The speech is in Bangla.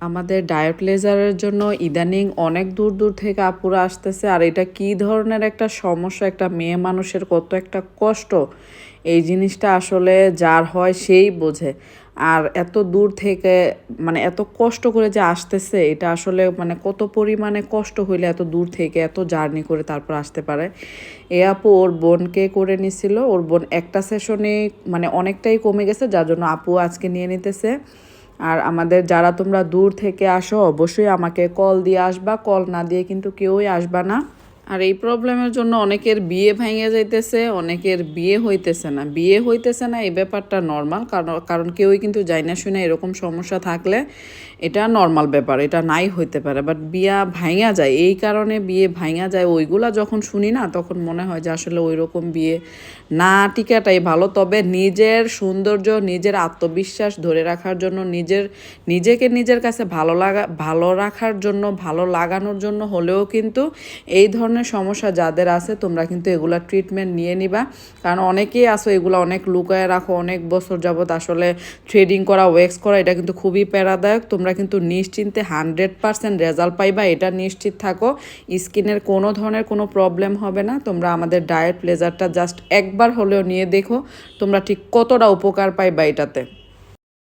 আমাদের ডায়েট লেজারের জন্য ইদানিং অনেক দূর দূর থেকে আপুরা আসতেছে, আর এটা কি ধরনের একটা সমস্যা, একটা মেয়ে মানুষের কত একটা কষ্ট, এই জিনিসটা আসলে যার হয় সেই বোঝে। আর এত দূর থেকে মানে এত কষ্ট করে যে আসতেছে, এটা আসলে মানে কত পরিমাণে কষ্ট হইলে এত দূর থেকে এত জার্নি করে তারপর আসতে পারে। এ আপু ওর বোনকে করে নিছিল, ওর বোন একটা সেশনে মানে অনেকটাই কমে গেছে, যার জন্য আপু আজকে নিয়ে নিতেছে। আর আমাদের যারা তোমরা দূর থেকে আসো অবশ্যই আমাকে কল দিয়ে আসবা, কল না দিয়ে কিন্তু কেউই আসবা না। আর এই প্রবলেমের জন্য অনেকের বিয়ে ভেঙে যাইতেছে, অনেকের বিয়ে হইতেছে না এই ব্যাপারটা নর্মাল, কারণ কারণ কেউই কিন্তু যাই না শুনে এরকম সমস্যা থাকলে এটা নর্মাল ব্যাপার, এটা নাই হইতে পারে। বাট বিয়া ভাঙা যায়, এই কারণে বিয়ে ভাঙা যায় ওইগুলা যখন শুনি না, তখন মনে হয় যে আসলে ওই রকম বিয়ে না টিকাটাই ভালো। তবে নিজের সৌন্দর্য, নিজের আত্মবিশ্বাস ধরে রাখার জন্য, নিজেকে নিজের কাছে ভালো রাখার জন্য, ভালো লাগানোর জন্য হলেও কিন্তু এই ধরনের সমস্যা যাদের আছে তোমরা কিন্তু এগুলা ট্রিটমেন্ট নিয়ে নিবা। কারণ অনেকেই আসো এগুলো অনেক লুকায় রাখো, অনেক বছর যাবত আসলে থ্রেডিং করা, ওয়েক্স করা, এটা কিন্তু খুবই প্যারাদায়ক। তোমরা কিন্তু নিশ্চিন্তে 100% রেজাল্ট পাইবা, এটা নিশ্চিত থাকো। স্কিনের কোনো ধরনের কোনো প্রবলেম হবে না। তোমরা আমাদের ডায়েট লেজারটা জাস্ট একবার হলেও নিয়ে দেখো তোমরা ঠিক কতটা উপকার পাইবা এটাতে।